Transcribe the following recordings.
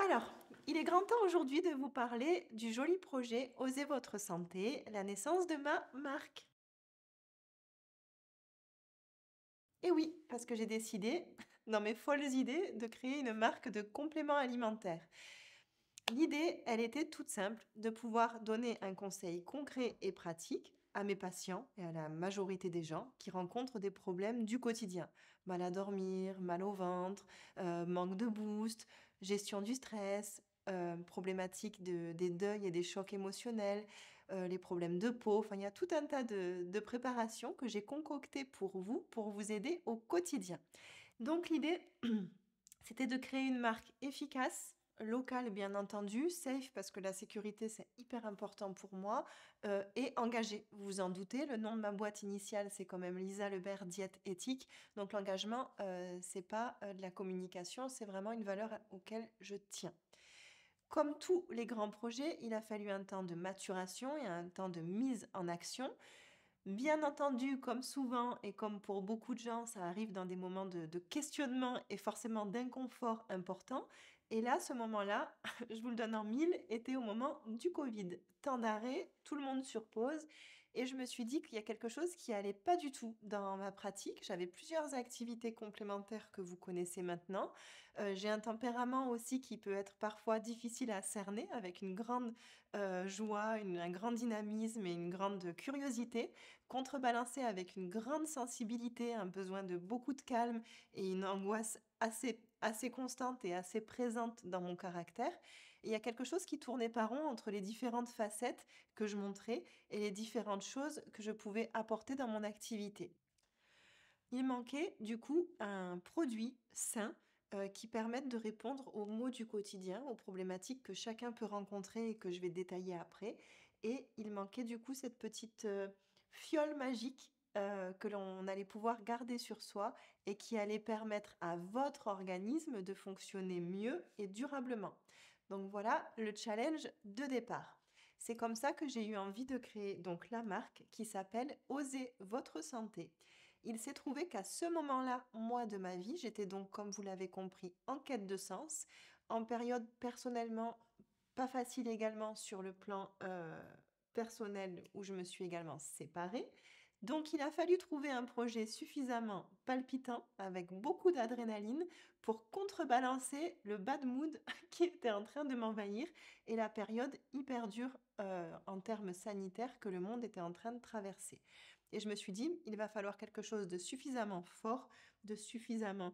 Alors, il est grand temps aujourd'hui de vous parler du joli projet Osez votre santé, la naissance de ma marque. Et oui, parce que j'ai décidé, dans mes folles idées, de créer une marque de compléments alimentaires. L'idée, elle était toute simple, de pouvoir donner un conseil concret et pratique à mes patients et à la majorité des gens qui rencontrent des problèmes du quotidien. Mal à dormir, mal au ventre, manque de boost, gestion du stress, problématique des deuils et des chocs émotionnels, les problèmes de peau. Enfin, il y a tout un tas de préparations que j'ai concoctées pour vous aider au quotidien. Donc l'idée, c'était de créer une marque efficace, locale bien entendu, safe parce que la sécurité c'est hyper important pour moi, et engagée. Vous vous en doutez, le nom de ma boîte initiale c'est quand même Lisa Lebert Diète Éthique. Donc l'engagement, c'est pas de la communication, c'est vraiment une valeur auquel je tiens. Comme tous les grands projets, il a fallu un temps de maturation et un temps de mise en action. Bien entendu, comme souvent et comme pour beaucoup de gens, ça arrive dans des moments de questionnement et forcément d'inconfort important. Et là, ce moment-là, je vous le donne en mille, était au moment du Covid. Temps d'arrêt, tout le monde sur pause. Et je me suis dit qu'il y a quelque chose qui allait pas du tout dans ma pratique. J'avais plusieurs activités complémentaires que vous connaissez maintenant. J'ai un tempérament aussi qui peut être parfois difficile à cerner, avec une grande joie, un grand dynamisme et une grande curiosité contrebalancé avec une grande sensibilité, un besoin de beaucoup de calme et une angoisse assez constante et assez présente dans mon caractère. Et il y a quelque chose qui tournait pas rond entre les différentes facettes que je montrais et les différentes choses que je pouvais apporter dans mon activité. Il manquait du coup un produit sain qui permette de répondre aux maux du quotidien, aux problématiques que chacun peut rencontrer et que je vais détailler après. Et il manquait du coup cette petite fiole magique que l'on allait pouvoir garder sur soi et qui allait permettre à votre organisme de fonctionner mieux et durablement. Donc voilà le challenge de départ. C'est comme ça que j'ai eu envie de créer donc la marque qui s'appelle Osez votre santé. Il s'est trouvé qu'à ce moment-là, moi de ma vie, j'étais donc, comme vous l'avez compris, en quête de sens, en période personnellement pas facile également sur le plan personnel où je me suis également séparée. Donc il a fallu trouver un projet suffisamment palpitant, avec beaucoup d'adrénaline, pour contrebalancer le bad mood qui était en train de m'envahir et la période hyper dure en termes sanitaires que le monde était en train de traverser. Et je me suis dit, il va falloir quelque chose de suffisamment fort, de suffisamment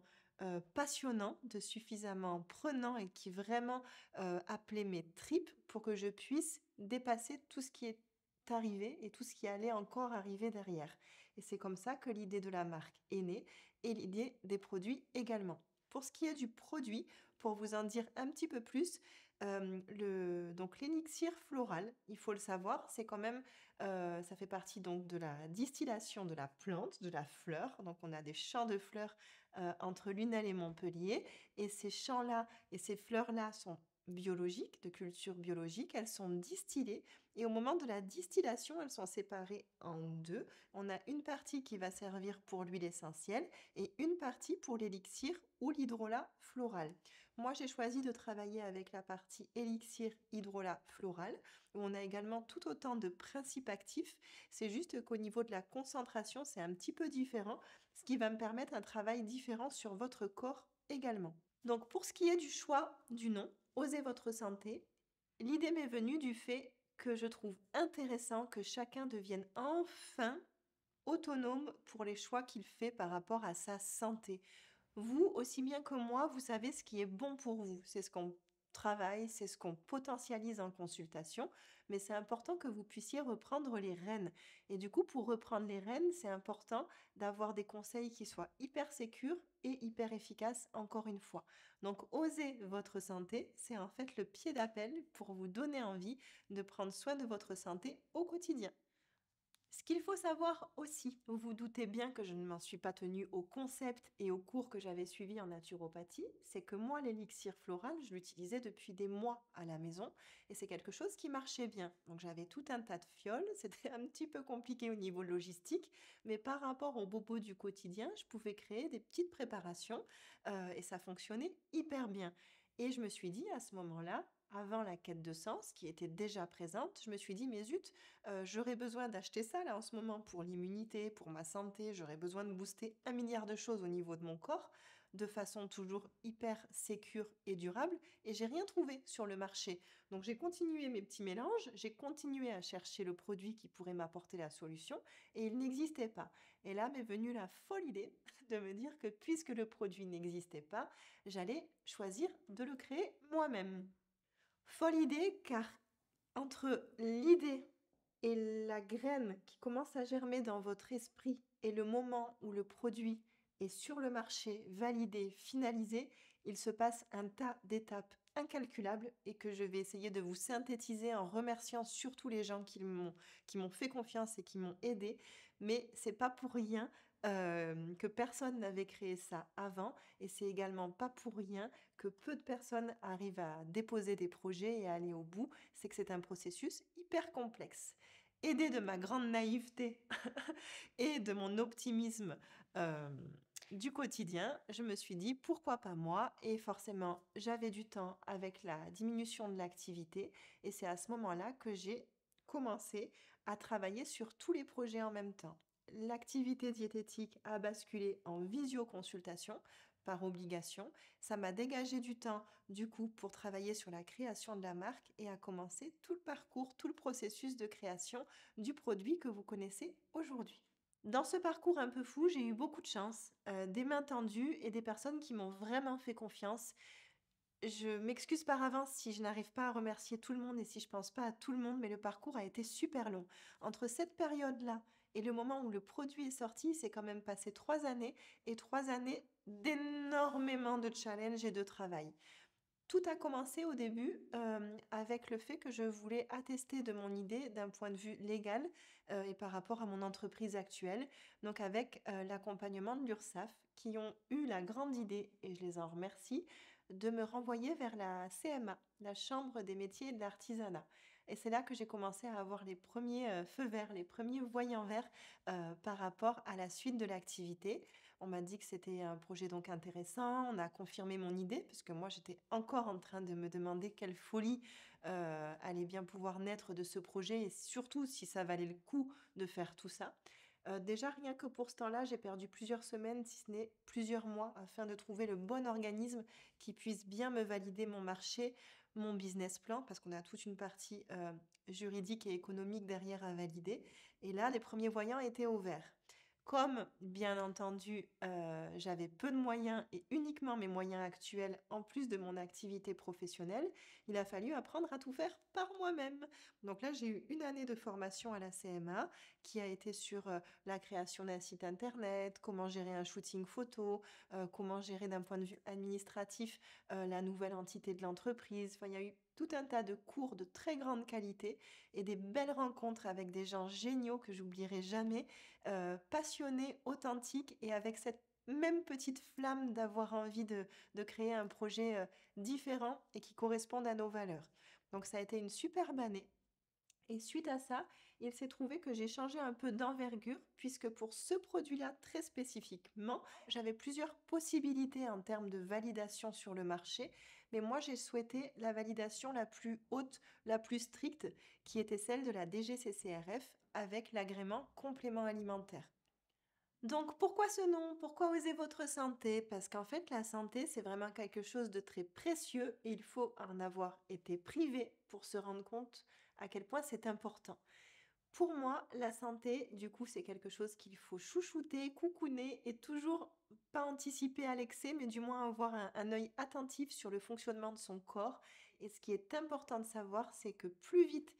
passionnant, de suffisamment prenant et qui vraiment appelait mes tripes pour que je puisse dépasser tout ce qui est arrivé et tout ce qui allait encore arriver derrière. Et c'est comme ça que l'idée de la marque est née et l'idée des produits également. Pour ce qui est du produit, pour vous en dire un petit peu plus, donc l'élixir floral, il faut le savoir, c'est quand même ça fait partie donc de la distillation de la plante, de la fleur. Donc on a des champs de fleurs entre Lunel et Montpellier. Et ces champs-là et ces fleurs-là sont biologiques, de culture biologique. Elles sont distillées. Et au moment de la distillation, elles sont séparées en deux. On a une partie qui va servir pour l'huile essentielle et une partie pour l'élixir ou l'hydrolat floral. Moi, j'ai choisi de travailler avec la partie élixir hydrolat floral où on a également tout autant de principes actifs. C'est juste qu'au niveau de la concentration, c'est un petit peu différent, ce qui va me permettre un travail différent sur votre corps également. Donc pour ce qui est du choix du nom, Osez votre santé, l'idée m'est venue du fait que je trouve intéressant que chacun devienne enfin autonome pour les choix qu'il fait par rapport à sa santé. Vous, aussi bien que moi, vous savez ce qui est bon pour vous. C'est ce qu'on travaille, c'est ce qu'on potentialise en consultation, mais c'est important que vous puissiez reprendre les rênes. Et du coup, pour reprendre les rênes, c'est important d'avoir des conseils qui soient hyper sécures et hyper efficaces, encore une fois. Donc, osez votre santé, c'est en fait le pied d'appel pour vous donner envie de prendre soin de votre santé au quotidien. Ce qu'il faut savoir aussi, vous vous doutez bien que je ne m'en suis pas tenue au concept et aux cours que j'avais suivis en naturopathie, c'est que moi, l'élixir floral, je l'utilisais depuis des mois à la maison et c'est quelque chose qui marchait bien. Donc j'avais tout un tas de fioles, c'était un petit peu compliqué au niveau logistique, mais par rapport aux bobos du quotidien, je pouvais créer des petites préparations et ça fonctionnait hyper bien. Et je me suis dit à ce moment-là, avant la quête de sens qui était déjà présente, je me suis dit: «Mais zut, j'aurais besoin d'acheter ça là en ce moment pour l'immunité, pour ma santé, j'aurais besoin de booster 1 milliard de choses au niveau de mon corps, de façon toujours hyper sécure et durable et j'ai rien trouvé sur le marché». Donc j'ai continué mes petits mélanges, j'ai continué à chercher le produit qui pourrait m'apporter la solution et il n'existait pas. Et là m'est venue la folle idée de me dire que puisque le produit n'existait pas, j'allais choisir de le créer moi-même. Folle idée car entre l'idée et la graine qui commence à germer dans votre esprit et le moment où le produit est sur le marché, validé, finalisé, il se passe un tas d'étapes incalculables et que je vais essayer de vous synthétiser en remerciant surtout les gens qui m'ont fait confiance et qui m'ont aidé. Mais c'est pas pour rien que personne n'avait créé ça avant et c'est également pas pour rien que peu de personnes arrivent à déposer des projets et à aller au bout. C'est que c'est un processus hyper complexe. Aidée de ma grande naïveté et de mon optimisme du quotidien, je me suis dit pourquoi pas moi et forcément j'avais du temps avec la diminution de l'activité et c'est à ce moment-là que j'ai commencé à travailler sur tous les projets en même temps. L'activité diététique a basculé en visioconsultation par obligation. Ça m'a dégagé du temps du coup pour travailler sur la création de la marque et à commencer tout le parcours, tout le processus de création du produit que vous connaissez aujourd'hui. Dans ce parcours un peu fou, j'ai eu beaucoup de chance, des mains tendues et des personnes qui m'ont vraiment fait confiance. Je m'excuse par avance si je n'arrive pas à remercier tout le monde et si je pense pas à tout le monde, mais le parcours a été super long. Entre cette période-là et le moment où le produit est sorti, c'est quand même passé 3 années et 3 années d'énormément de challenges et de travail. Tout a commencé au début, avec le fait que je voulais attester de mon idée d'un point de vue légal, et par rapport à mon entreprise actuelle. Donc avec, l'accompagnement de l'URSSAF qui ont eu la grande idée, et je les en remercie, de me renvoyer vers la CMA, la Chambre des métiers et de l'artisanat. Et c'est là que j'ai commencé à avoir les premiers feux verts, les premiers voyants verts, par rapport à la suite de l'activité. On m'a dit que c'était un projet donc intéressant, on a confirmé mon idée, parce que moi j'étais encore en train de me demander quelle folie allait bien pouvoir naître de ce projet et surtout si ça valait le coup de faire tout ça. Déjà rien que pour ce temps-là, j'ai perdu plusieurs semaines, si ce n'est plusieurs mois, afin de trouver le bon organisme qui puisse bien me valider mon marché, mon business plan, parce qu'on a toute une partie juridique et économique derrière à valider. Et là, les premiers voyants étaient au vert. Comme, bien entendu, j'avais peu de moyens et uniquement mes moyens actuels, en plus de mon activité professionnelle, il a fallu apprendre à tout faire par moi-même. Donc là, j'ai eu 1 année de formation à la CMA qui a été sur, la création d'un site internet, comment gérer un shooting photo, comment gérer d'un point de vue administratif, la nouvelle entité de l'entreprise. Enfin, il y a eu tout un tas de cours de très grande qualité et des belles rencontres avec des gens géniaux que j'oublierai jamais, passionnés, authentiques et avec cette même petite flamme d'avoir envie de créer un projet, différent et qui corresponde à nos valeurs. Donc ça a été une superbe année et suite à ça, il s'est trouvé que j'ai changé un peu d'envergure puisque pour ce produit-là très spécifiquement, j'avais plusieurs possibilités en termes de validation sur le marché, mais moi j'ai souhaité la validation la plus haute, la plus stricte, qui était celle de la DGCCRF avec l'agrément complément alimentaire. Donc pourquoi ce nom? Pourquoi oser votre santé? Parce qu'en fait, la santé, c'est vraiment quelque chose de très précieux et il faut en avoir été privé pour se rendre compte à quel point c'est important. Pour moi, la santé, du coup, c'est quelque chose qu'il faut chouchouter, coucouner et toujours pas anticiper à l'excès, mais du moins avoir un œil attentif sur le fonctionnement de son corps. Et ce qui est important de savoir, c'est que plus vite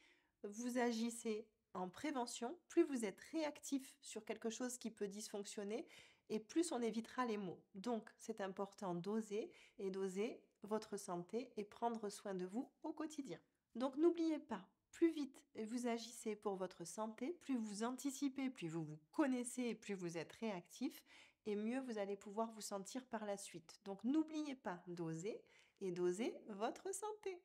vous agissez en prévention, plus vous êtes réactif sur quelque chose qui peut dysfonctionner et plus on évitera les maux. Donc, c'est important d'oser et d'oser votre santé et prendre soin de vous au quotidien. Donc n'oubliez pas, plus vite vous agissez pour votre santé, plus vous anticipez, plus vous vous connaissez et plus vous êtes réactif, et mieux vous allez pouvoir vous sentir par la suite. Donc n'oubliez pas d'oser et d'oser votre santé.